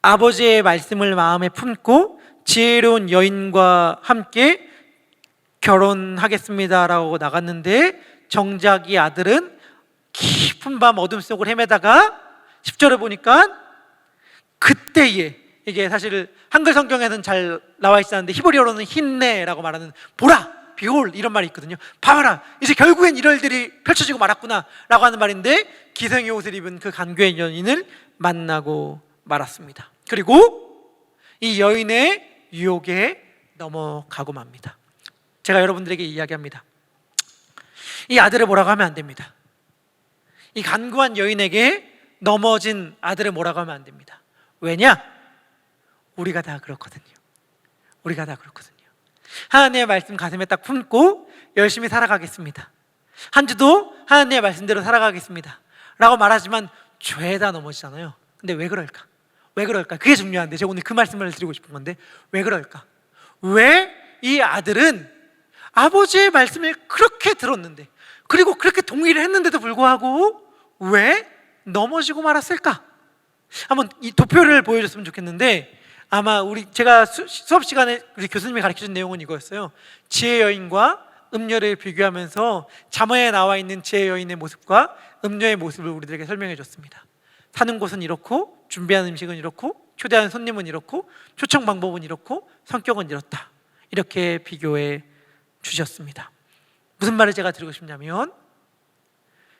아버지의 말씀을 마음에 품고 지혜로운 여인과 함께 결혼하겠습니다라고 나갔는데, 정작 이 아들은 깊은 밤 어둠 속을 헤매다가 10절에 보니까 그때에, 이게 사실 한글 성경에는 잘 나와 있지 않는데 히브리어로는 힌네라고 말하는 보라, 비올, 이런 말이 있거든요. 봐라, 이제 결국엔 이런 일들이 펼쳐지고 말았구나 라고 하는 말인데, 기생의 옷을 입은 그 간교의 여인을 만나고 말았습니다. 그리고 이 여인의 유혹에 넘어가고 맙니다. 제가 여러분들에게 이야기합니다. 이 아들을 뭐라고 하면 안 됩니다. 이 간구한 여인에게 넘어진 아들을 뭐라고 하면 안 됩니다. 왜냐? 우리가 다 그렇거든요. 하나님의 말씀 가슴에 딱 품고 열심히 살아가겠습니다. 한 주도 하나님의 말씀대로 살아가겠습니다 라고 말하지만 죄다 넘어지잖아요. 근데 왜 그럴까? 그게 중요한데, 제가 오늘 그 말씀을 드리고 싶은 건데, 왜 그럴까? 왜 이 아들은 아버지의 말씀을 그렇게 들었는데, 그리고 그렇게 동의를 했는데도 불구하고 왜 넘어지고 말았을까? 한번 이 도표를 보여줬으면 좋겠는데, 아마 제가 수업 시간에 우리 교수님이 가르쳐준 내용은 이거였어요. 지혜 여인과 음녀를 비교하면서 잠언에 나와 있는 지혜 여인의 모습과 음녀의 모습을 우리들에게 설명해 줬습니다. 사는 곳은 이렇고, 준비하는 음식은 이렇고, 초대하는 손님은 이렇고, 초청 방법은 이렇고, 성격은 이렇다, 이렇게 비교해 주셨습니다. 무슨 말을 제가 드리고 싶냐면,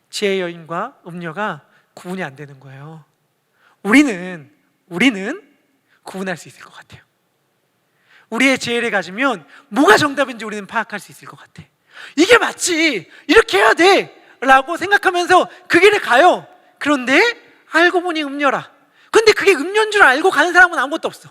지혜 여인과 음녀가 구분이 안 되는 거예요. 우리는 구분할 수 있을 것 같아요. 우리의 지혜를 가지면 뭐가 정답인지 우리는 파악할 수 있을 것 같아. 이게 맞지, 이렇게 해야 돼 라고 생각하면서 그 길을 가요. 그런데 알고 보니 음녀라. 근데 그게 음녀인 줄 알고 가는 사람은 아무것도 없어.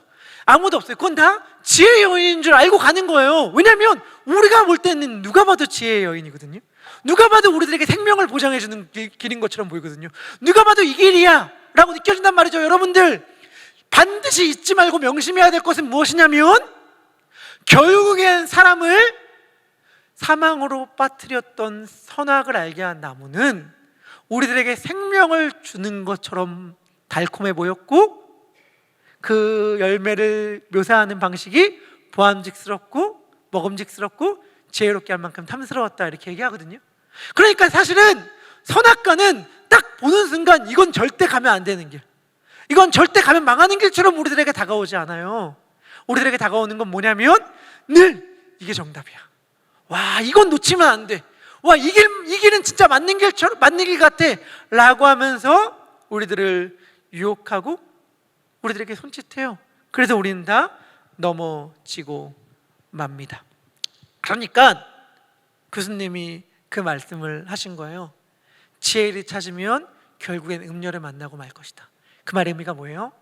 아무도 없어요. 그건 다 지혜의 여인인 줄 알고 가는 거예요. 왜냐하면 우리가 볼 때는 누가 봐도 지혜의 여인이거든요. 누가 봐도 우리들에게 생명을 보장해 주는 길인 것처럼 보이거든요. 누가 봐도 이 길이야 라고 느껴진단 말이죠. 여러분들, 반드시 잊지 말고 명심해야 될 것은 무엇이냐면, 결국엔 사람을 사망으로 빠뜨렸던 선악을 알게 한 나무는 우리들에게 생명을 주는 것처럼 달콤해 보였고, 그 열매를 묘사하는 방식이 보암직스럽고 먹음직스럽고 지혜롭게 할 만큼 탐스러웠다, 이렇게 얘기하거든요. 그러니까 사실은 선악과는 딱 보는 순간 이건 절대 가면 안 되는 길, 이건 절대 가면 망하는 길처럼 우리들에게 다가오지 않아요. 우리들에게 다가오는 건 뭐냐면 늘 이게 정답이야. 와, 이건 놓치면 안 돼. 와, 이 길은 진짜 맞는 길 같아 라고 하면서 우리들을 유혹하고 우리들에게 손짓해요. 그래서 우리는 다 넘어지고 맙니다. 그러니까 교수님이 그 말씀을 하신 거예요. 지혜를 찾으면 결국엔 음녀를 만나고 말 것이다. 그 말의 의미가 뭐예요?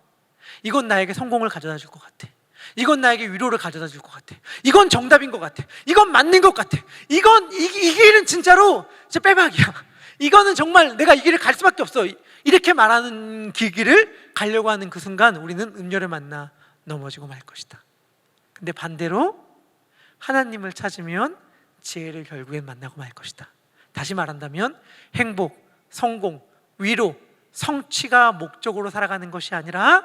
이건 나에게 성공을 가져다 줄 것 같아. 이건 나에게 위로를 가져다 줄 것 같아. 이건 정답인 것 같아. 이건 맞는 것 같아. 이 길은 진짜로 진짜 빼박이야. 이거는 정말 내가 이 길을 갈 수밖에 없어. 이렇게 말하는 길을 가려고 하는 그 순간 우리는 음녀를 만나 넘어지고 말 것이다. 근데 반대로 하나님을 찾으면 지혜를 결국엔 만나고 말 것이다. 다시 말한다면 행복, 성공, 위로, 성취가 목적으로 살아가는 것이 아니라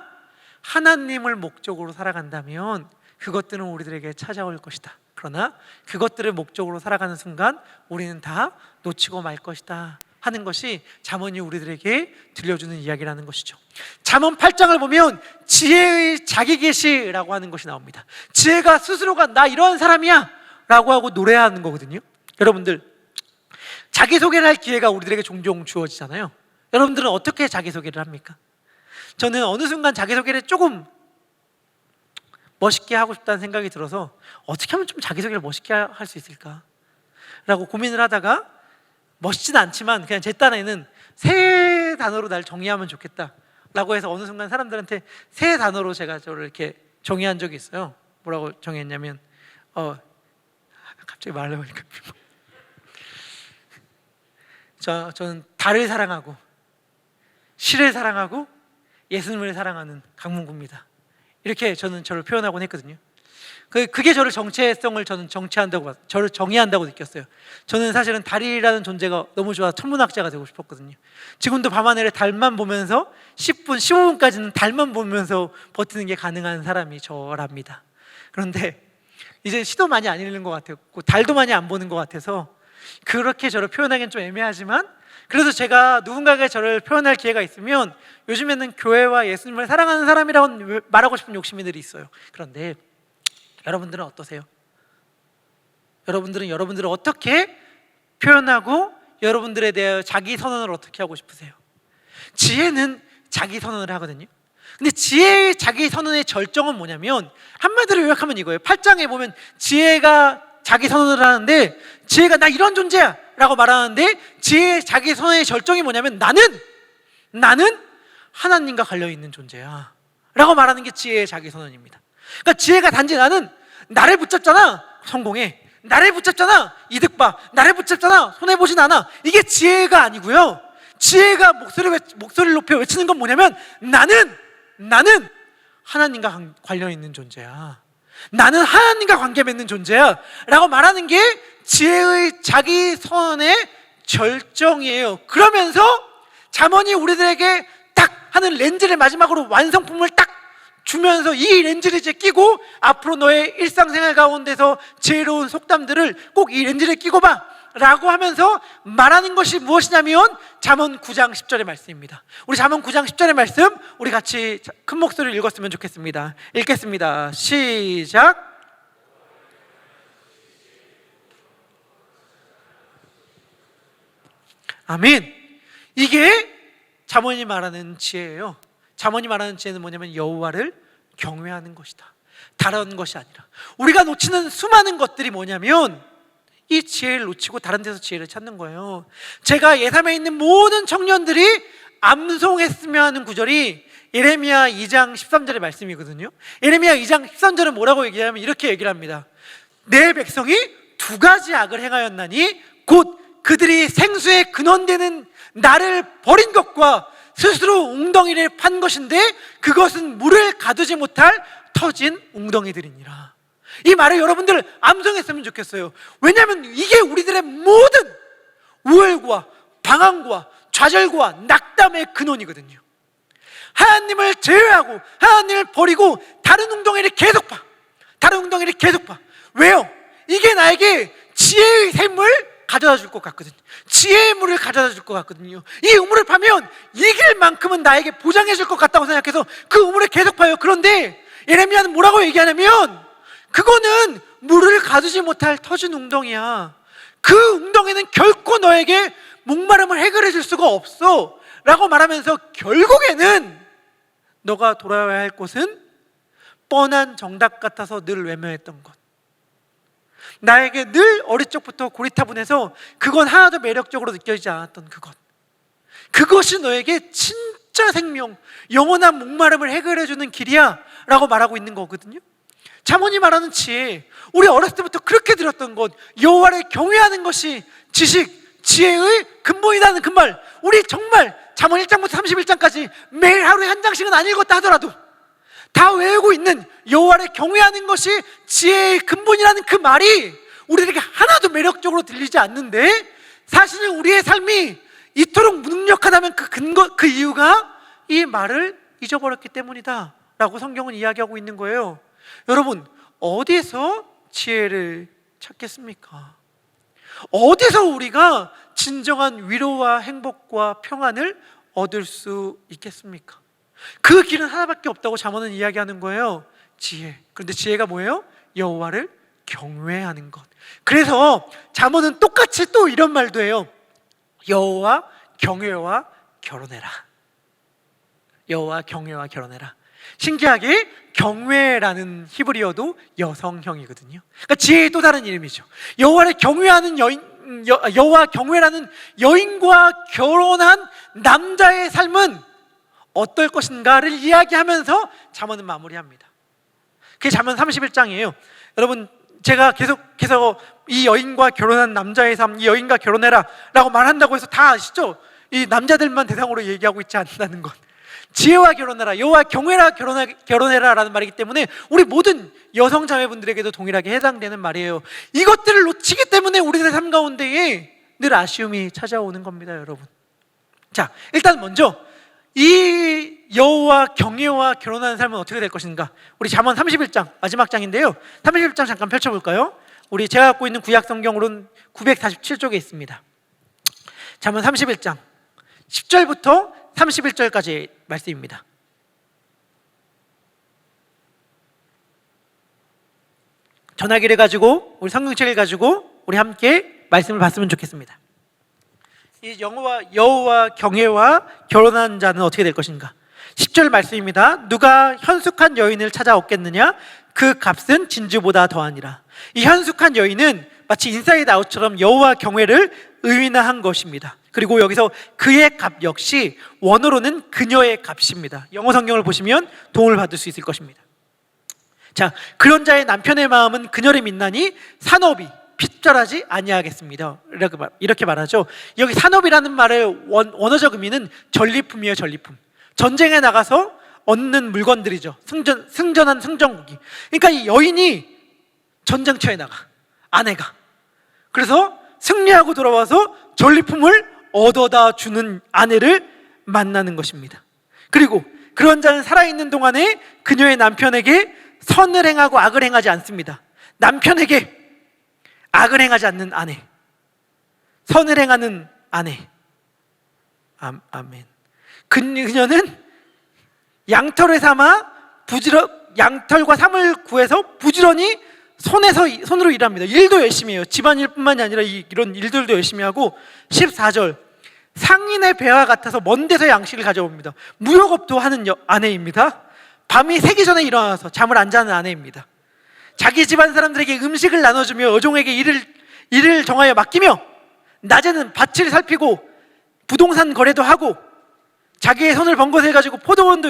하나님을 목적으로 살아간다면 그것들은 우리들에게 찾아올 것이다. 그러나 그것들을 목적으로 살아가는 순간 우리는 다 놓치고 말 것이다 하는 것이 잠언이 우리들에게 들려주는 이야기라는 것이죠. 잠언 8장을 보면 지혜의 자기 계시라고 하는 것이 나옵니다. 지혜가 스스로가 나 이런 사람이야 라고 하고 노래하는 거거든요. 여러분들, 자기소개를 할 기회가 우리들에게 종종 주어지잖아요. 여러분들은 어떻게 자기소개를 합니까? 저는 어느 순간 자기소개를 조금 멋있게 하고 싶다는 생각이 들어서 어떻게 하면 좀 자기소개를 멋있게 할 수 있을까 라고 고민을 하다가, 멋있진 않지만 그냥 제 딴에는 세 단어로 날 정의하면 좋겠다 라고 해서 어느 순간 사람들한테 세 단어로 제가 저를 이렇게 정의한 적이 있어요. 뭐라고 정의했냐면 갑자기 말을 하니까 저는 달을 사랑하고 시를 사랑하고 예수님을 사랑하는 강문구입니다. 이렇게 저는 저를 표현하곤 했거든요. 그게 저를 정체성을 저를 정의한다고 느꼈어요. 저는 사실은 달이라는 존재가 너무 좋아 천문학자가 되고 싶었거든요. 지금도 밤하늘에 달만 보면서 10분, 15분까지는 달만 보면서 버티는 게 가능한 사람이 저랍니다. 그런데 이제 시도 많이 안 읽는 것 같아요. 달도 많이 안 보는 것 같아서 그렇게 저를 표현하기는 좀 애매하지만, 그래서 제가 누군가에게 저를 표현할 기회가 있으면 요즘에는 교회와 예수님을 사랑하는 사람이라고 말하고 싶은 욕심이들이 있어요. 그런데 여러분들은 어떠세요? 여러분들은 어떻게 표현하고 여러분들에 대해 자기 선언을 어떻게 하고 싶으세요? 지혜는 자기 선언을 하거든요. 근데 지혜의 자기 선언의 절정은 뭐냐면, 한마디로 요약하면 이거예요. 8장에 보면 지혜가 자기 선언을 하는데, 지혜가 나 이런 존재야 라고 말하는데, 지혜의 자기 선언의 절정이 뭐냐면 나는 하나님과 관련있는 존재야 라고 말하는 게 지혜의 자기 선언입니다. 그러니까 지혜가 단지 나는 나를 붙잡잖아 성공해, 나를 붙잡잖아 이득 봐, 나를 붙잡잖아 손해보진 않아, 이게 지혜가 아니고요. 지혜가 목소리를 높여 외치는 건 뭐냐면 나는 하나님과 관련 있는 존재야, 나는 하나님과 관계 맺는 존재야 라고 말하는 게 지혜의 자기 선언의 절정이에요. 그러면서 잠언이 우리들에게 딱 하는 렌즈를 마지막으로 완성품을 딱 주면서 이 렌즈를 이제 끼고 앞으로 너의 일상생활 가운데서 지혜로운 속담들을 꼭 이 렌즈를 끼고 봐 라고 하면서 말하는 것이 무엇이냐면 잠언 9장 10절의 말씀입니다. 우리 잠언 9장 10절의 말씀 우리 같이 큰 목소리를 읽었으면 좋겠습니다. 읽겠습니다. 시작. 아멘. 이게 잠언이 말하는 지혜예요. 잠언이 말하는 지혜는 뭐냐면 여호와를 경외하는 것이다, 다른 것이 아니라. 우리가 놓치는 수많은 것들이 뭐냐면 이 지혜를 놓치고 다른 데서 지혜를 찾는 거예요. 제가 예삼에 있는 모든 청년들이 암송했으면 하는 구절이 예레미야 2장 13절의 말씀이거든요. 예레미야 2장 13절은 뭐라고 얘기하냐면 이렇게 얘기를 합니다. 내 백성이 두 가지 악을 행하였나니 곧 그들이 생수의 근원되는 나를 버린 것과 스스로 웅덩이를 판 것인데 그것은 물을 가두지 못할 터진 웅덩이들이니라. 이 말을 여러분들 암송했으면 좋겠어요. 왜냐하면 이게 우리들의 모든 우열과 방황과 좌절과 낙담의 근원이거든요. 하나님을 제외하고 하나님을 버리고 다른 웅덩이를 계속 봐. 다른 웅덩이를 계속 봐. 왜요? 이게 나에게 지혜의 샘을 가져다 줄 것 같거든요. 지혜의 물을 가져다 줄 것 같거든요. 이 우물을 파면 이길 만큼은 나에게 보장해 줄 것 같다고 생각해서 그 우물을 계속 파요. 그런데 예레미야는 뭐라고 얘기하냐면 그거는 물을 가두지 못할 터진 웅덩이야. 그 웅덩이는 결코 너에게 목마름을 해결해 줄 수가 없어 라고 말하면서 결국에는 너가 돌아와야 할 곳은 뻔한 정답 같아서 늘 외면했던 것, 나에게 늘 어릴 적부터 고리타분해서 그건 하나도 매력적으로 느껴지지 않았던 그것이 너에게 진짜 생명, 영원한 목마름을 해결해주는 길이야 라고 말하고 있는 거거든요. 잠언이 말하는 지혜, 우리 어렸을 때부터 그렇게 들었던 것, 여호와를 경외하는 것이 지식, 지혜의 근본이라는 그 말, 우리 정말 잠언 1장부터 31장까지 매일 하루에 한 장씩은 안 읽었다 하더라도 다 외우고 있는 여호와를 경외하는 것이 지혜의 근본이라는 그 말이 우리에게 하나도 매력적으로 들리지 않는데, 사실은 우리의 삶이 이토록 무능력하다면 그 이유가 이 말을 잊어버렸기 때문이다 라고 성경은 이야기하고 있는 거예요. 여러분, 어디서 지혜를 찾겠습니까? 어디서 우리가 진정한 위로와 행복과 평안을 얻을 수 있겠습니까? 그 길은 하나밖에 없다고 잠언은 이야기하는 거예요. 지혜. 그런데 지혜가 뭐예요? 여호와를 경외하는 것. 그래서 잠언은 똑같이 또 이런 말도 해요. 여호와 경외와 결혼해라. 여호와 경외와 결혼해라. 신기하게 경외라는 히브리어도 여성형이거든요. 그러니까 지혜의 또 다른 이름이죠. 여호와를 경외하는 여호와 경외라는 여인과 결혼한 남자의 삶은 어떨 것인가를 이야기하면서 잠언은 마무리합니다. 그게 잠언 31장이에요. 여러분, 제가 계속해서 이 여인과 결혼한 남자의 삶, 이 여인과 결혼해라 라고 말한다고 해서 다 아시죠? 이 남자들만 대상으로 얘기하고 있지 않다는 것. 지혜와 결혼해라, 여호와 경외라 결혼해라 라는 말이기 때문에 우리 모든 여성 자매분들에게도 동일하게 해당되는 말이에요. 이것들을 놓치기 때문에 우리들의 삶 가운데에 늘 아쉬움이 찾아오는 겁니다, 여러분. 자, 일단 먼저 이 여호와 경외와 결혼하는 삶은 어떻게 될 것인가? 우리 잠언 31장 마지막 장인데요, 31장 잠깐 펼쳐볼까요? 우리 제가 갖고 있는 구약 성경으로는 947쪽에 있습니다. 잠언 31장 10절부터 31절까지 말씀입니다. 전화기를 가지고 우리 성경책을 가지고 우리 함께 말씀을 봤으면 좋겠습니다. 이 여호와 경외와 결혼한 자는 어떻게 될 것인가? 10절 말씀입니다. 누가 현숙한 여인을 찾아 얻겠느냐? 그 값은 진주보다 더하니라. 이 현숙한 여인은 마치 인사이드 아웃처럼 여호와 경외를 의인화한 것입니다. 그리고 여기서 그의 값 역시 원어로는 그녀의 값입니다. 영어 성경을 보시면 도움을 받을 수 있을 것입니다. 자, 그런 자의 남편의 마음은 그녀를 믿나니 산업이 핍절하지 아니하겠습니다. 이렇게 말하죠. 여기 산업이라는 말의 원어적 의미는 전리품이에요. 전리품. 전쟁에 나가서 얻는 물건들이죠. 승전한 승전국이. 그러니까 이 여인이 전쟁터에 나가, 아내가. 그래서 승리하고 돌아와서 전리품을 얻어다 주는 아내를 만나는 것입니다. 그리고 그런 자는 살아있는 동안에 그녀의 남편에게 선을 행하고 악을 행하지 않습니다. 남편에게 악을 행하지 않는 아내, 선을 행하는 아내. 아멘. 그녀는 양털을 삼아 양털과 삼을 구해서 부지런히 손으로 일합니다. 일도 열심히 해요. 집안일뿐만이 아니라 이런 일들도 열심히 하고. 14절, 상인의 배와 같아서 먼 데서 양식을 가져옵니다. 무역업도 하는 아내입니다. 밤이 새기 전에 일어나서 잠을 안 자는 아내입니다. 자기 집안 사람들에게 음식을 나눠주며 여종에게 일을 정하여 맡기며 낮에는 밭을 살피고 부동산 거래도 하고 자기의 손을 번 것을 가지고 포도원도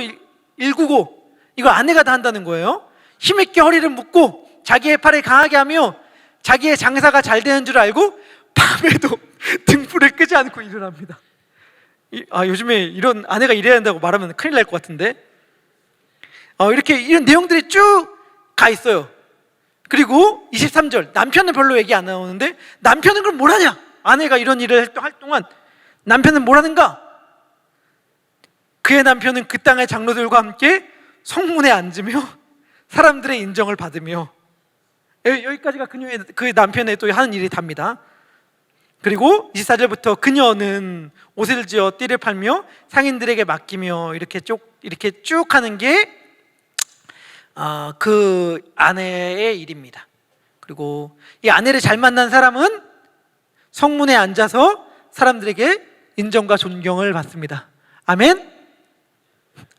199 이거 아내가 다 한다는 거예요. 힘있게 허리를 묶고 자기의 팔을 강하게 하며 자기의 장사가 잘 되는 줄 알고 밤에도 등불을 끄지 않고 일을 합니다. 요즘에 이런 아내가 일해야 한다고 말하면 큰일 날 것 같은데, 이렇게 이런 내용들이 쭉 가 있어요. 그리고 23절, 남편은 별로 얘기 안 나오는데 남편은 그럼 뭘 하냐? 아내가 이런 일을 할 동안 남편은 뭘 하는가? 그의 남편은 그 땅의 장로들과 함께 성문에 앉으며 사람들의 인정을 받으며, 여기까지가 그 남편의 또 하는 일이 답니다. 그리고 24절부터 그녀는 옷을 지어 띠를 팔며 상인들에게 맡기며 이렇게 쭉 하는 게 그 아내의 일입니다. 그리고 이 아내를 잘 만난 사람은 성문에 앉아서 사람들에게 인정과 존경을 받습니다. 아멘.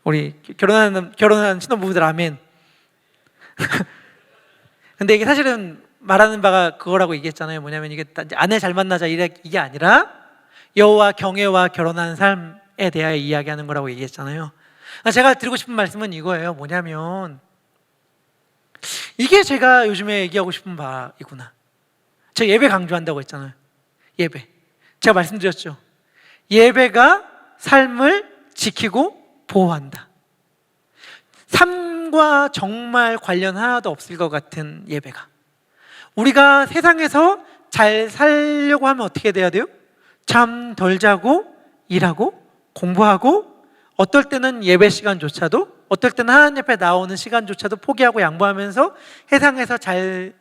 우리 결혼하는 신혼부부들 아멘. 근데 이게 사실은 말하는 바가 그거라고 얘기했잖아요. 뭐냐면 이게 아내 잘 만나자 이게 아니라 여호와 경외와 결혼하는 삶에 대하여 이야기하는 거라고 얘기했잖아요. 제가 드리고 싶은 말씀은 이거예요. 뭐냐면 이게 제가 요즘에 얘기하고 싶은 바이구나. 제가 예배 강조한다고 했잖아요. 예배, 제가 말씀드렸죠. 예배가 삶을 지키고 보호한다. 삶과 정말 관련 하나도 없을 것 같은 예배가, 우리가 세상에서 잘 살려고 하면 어떻게 돼야 돼요? 잠 덜 자고 일하고 공부하고, 어떨 때는 예배 시간조차도, 어떨 때는 하나님 앞에 나오는 시간조차도 포기하고 양보하면서 세상에서 잘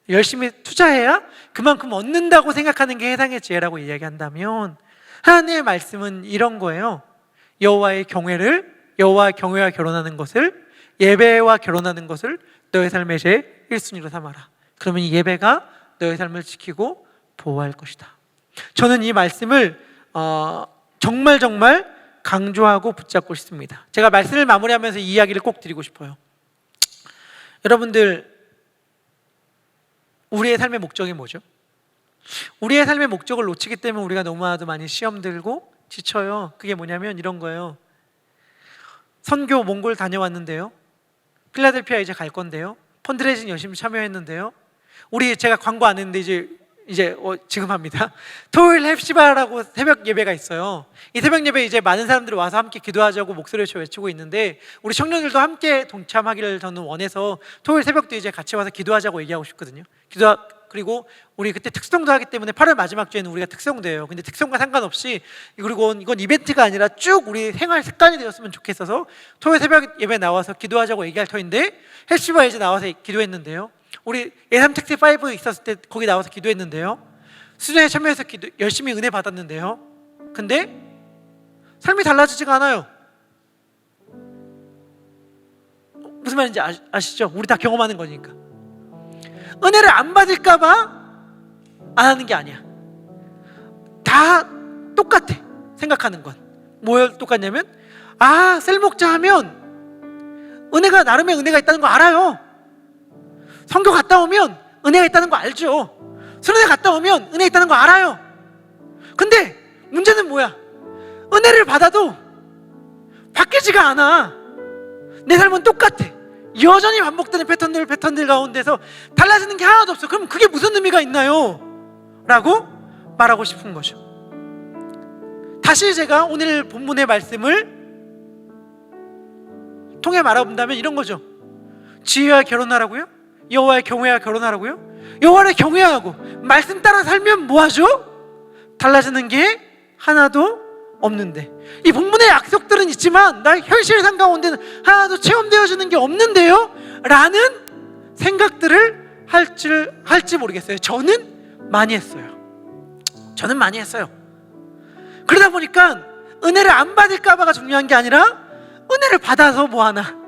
열심히 투자해야 그만큼 얻는다고 생각하는 게 세상의 지혜라고 이야기한다면, 하나님의 말씀은 이런 거예요. 여호와의 경외와 결혼하는 것을, 예배와 결혼하는 것을 너의 삶의 제 1순위로 삼아라. 그러면 이 예배가 너의 삶을 지키고 보호할 것이다. 저는 이 말씀을 정말 강조하고 붙잡고 싶습니다. 제가 말씀을 마무리하면서 이 이야기를 꼭 드리고 싶어요. 여러분들, 우리의 삶의 목적이 뭐죠? 우리의 삶의 목적을 놓치기 때문에 우리가 너무나도 많이 시험 들고 지쳐요. 그게 뭐냐면 이런 거예요. 선교 몽골 다녀왔는데요, 필라델피아 이제 갈 건데요, 펀드레이징 열심히 참여했는데요, 제가 광고 안 했는데 지금 합니다. 토요일 헵시바라고 새벽 예배가 있어요. 이 새벽 예배 이제 많은 사람들이 와서 함께 기도하자고 목소리를 외치고 있는데, 우리 청년들도 함께 동참하기를 저는 원해서 토요일 새벽도 이제 같이 와서 기도하자고 얘기하고 싶거든요. 그리고 우리 그때 특성도 하기 때문에 8월 마지막 주에는 우리가 특성도예요. 근데 특성과 상관없이, 그리고 이건 이벤트가 아니라 쭉 우리 생활 습관이 되었으면 좋겠어서 토요일 새벽 예배 나와서 기도하자고 얘기할 터인데, 헵시바 이제 나와서 기도했는데요, 우리 예삼 특세 5 있었을 때 거기 나와서 기도했는데요, 수련회 참여해서 열심히 은혜 받았는데요, 근데 삶이 달라지지가 않아요. 무슨 말인지 아시죠? 우리 다 경험하는 거니까. 은혜를 안 받을까봐 안 하는 게 아니야. 다 똑같아. 생각하는 건 뭐가 똑같냐면, 셀목자 하면 나름의 은혜가 있다는 거 알아요. 선교 갔다 오면 은혜가 있다는 거 알죠. 수련회 갔다 오면 은혜 있다는 거 알아요. 근데 문제는 뭐야? 은혜를 받아도 바뀌지가 않아. 내 삶은 똑같아. 여전히 반복되는 패턴들 가운데서 달라지는 게 하나도 없어. 그럼 그게 무슨 의미가 있나요? 라고 말하고 싶은 거죠. 다시 제가 오늘 본문의 말씀을 통해 말해본다면 이런 거죠. 지혜와 결혼하라고요? 여호와의 경외와 결혼하라고요? 여호와를 경외하고 말씀 따라 살면 뭐하죠? 달라지는 게 하나도 없는데, 이 본문의 약속들은 있지만 나 현실상 가운데는 하나도 체험되어지는 게 없는데요? 라는 생각들을 할지 모르겠어요. 저는 많이 했어요. 그러다 보니까 은혜를 안 받을까봐가 중요한 게 아니라, 은혜를 받아서 뭐하나,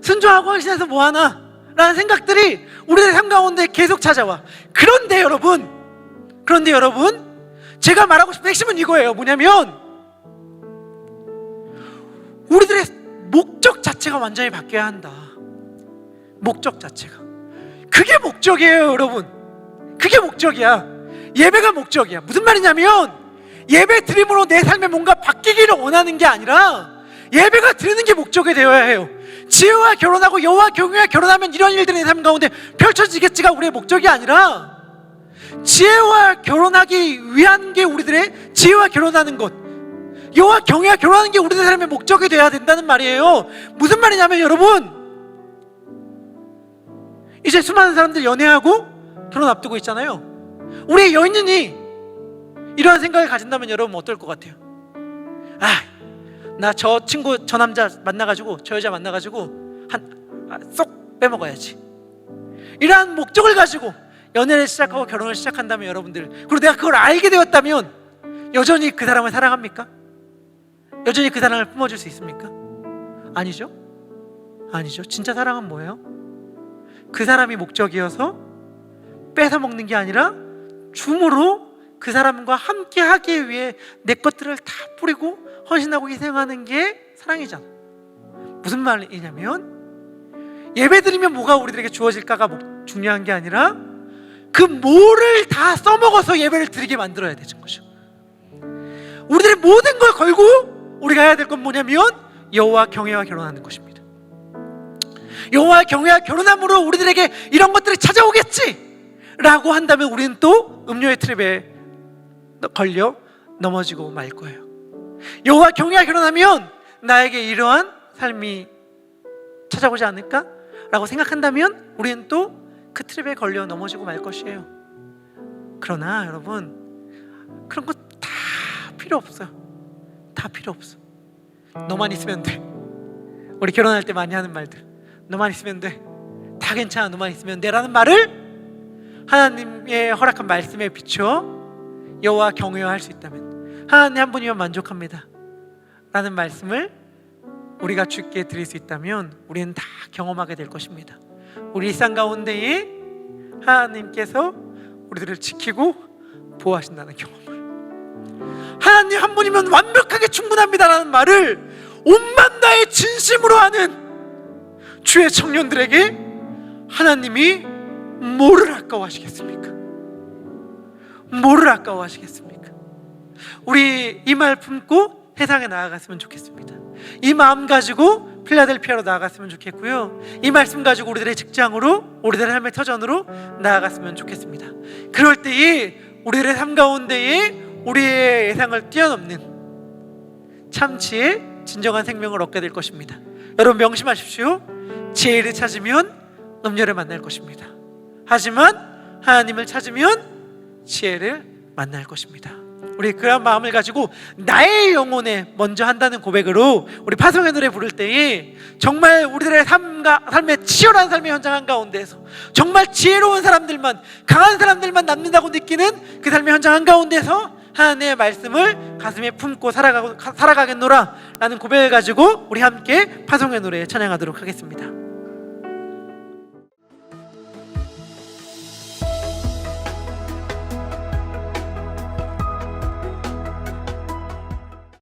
순종하고 헌신해서 뭐하나 라는 생각들이 우리의 삶 가운데 계속 찾아와. 그런데 여러분, 제가 말하고 싶은 핵심은 이거예요. 뭐냐면 우리들의 목적 자체가 완전히 바뀌어야 한다. 목적 자체가, 그게 목적이에요. 여러분, 그게 목적이야. 예배가 목적이야. 무슨 말이냐면, 예배 드림으로 내 삶에 뭔가 바뀌기를 원하는 게 아니라, 예배가 드리는 게 목적이 되어야 해요. 지혜와 결혼하고 여호와 경외와 결혼하면 이런 일들이 내 삶 가운데 펼쳐지겠지가 우리의 목적이 아니라, 지혜와 결혼하기 위한 게 우리들의, 지혜와 결혼하는 것, 여호와 경외와 결혼하는 게 우리들의 삶의 목적이 되어야 된다는 말이에요. 무슨 말이냐면 여러분, 이제 수많은 사람들 연애하고 결혼 앞두고 있잖아요. 우리의 여인이 이러한 생각을 가진다면 여러분 어떨 것 같아요? 나 저 친구, 저 남자 만나가지고, 저 여자 만나가지고 쏙 빼먹어야지, 이러한 목적을 가지고 연애를 시작하고 결혼을 시작한다면 여러분들, 그리고 내가 그걸 알게 되었다면 여전히 그 사람을 사랑합니까? 여전히 그 사랑을 품어줄 수 있습니까? 아니죠. 아니죠. 진짜 사랑은 뭐예요? 그 사람이 목적이어서 뺏어 먹는 게 아니라 줌으로 그 사람과 함께 하기 위해 내 것들을 다 뿌리고 헌신하고 희생하는 게 사랑이잖아. 무슨 말이냐면, 예배드리면 뭐가 우리들에게 주어질까가 중요한 게 아니라 그 뭐를 다 써먹어서 예배를 드리게 만들어야 되는 거죠. 우리들의 모든 걸 걸고 우리가 해야 될 건 뭐냐면 여호와 경외와 결혼하는 것입니다. 여호와 경외와 결혼함으로 우리들에게 이런 것들이 찾아오겠지 라고 한다면 우리는 또 음료의 트랩에 걸려 넘어지고 말 거예요. 여호와 경외와 결혼하면 나에게 이러한 삶이 찾아오지 않을까? 라고 생각한다면 우리는 또 그 트랩에 걸려 넘어지고 말 것이에요. 그러나 여러분, 그런 거 다 필요 없어요. 다 필요 없어. 너만 있으면 돼. 우리 결혼할 때 많이 하는 말들, 너만 있으면 돼, 다 괜찮아, 너만 있으면 돼 라는 말을 하나님의 허락한 말씀에 비추어 여호와 경외와 할 수 있다면, 하나님 한 분이면 만족합니다 라는 말씀을 우리가 주께 드릴 수 있다면 우리는 다 경험하게 될 것입니다. 우리 일상 가운데에 하나님께서 우리들을 지키고 보호하신다는 경험을, 하나님 한 분이면 완벽하게 충분합니다라는 말을 온만 나의 진심으로 하는 주의 청년들에게 하나님이 뭐를 아까워하시겠습니까? 뭐를 아까워하시겠습니까? 우리 이 말 품고 세상에 나아갔으면 좋겠습니다. 이 마음 가지고 필라델피아로 나아갔으면 좋겠고요, 이 말씀 가지고 우리들의 직장으로, 우리들의 삶의 터전으로 나아갔으면 좋겠습니다. 그럴 때에 우리들의 삶 가운데에 우리의 예상을 뛰어넘는 참치의 진정한 생명을 얻게 될 것입니다. 여러분 명심하십시오. 지혜를 찾으면 음료를 만날 것입니다. 하지만 하나님을 찾으면 지혜를 만날 것입니다. 우리 그런 마음을 가지고 나의 영혼에 먼저 한다는 고백으로 우리 파송의 노래 부를 때에 정말 우리들의 삶의 치열한 삶의 현장 한가운데에서 정말 지혜로운 사람들만, 강한 사람들만 남는다고 느끼는 그 삶의 현장 한가운데서 하나님의 말씀을 가슴에 품고 살아가겠노라 라는 고백을 가지고 우리 함께 파송의 노래 찬양하도록 하겠습니다.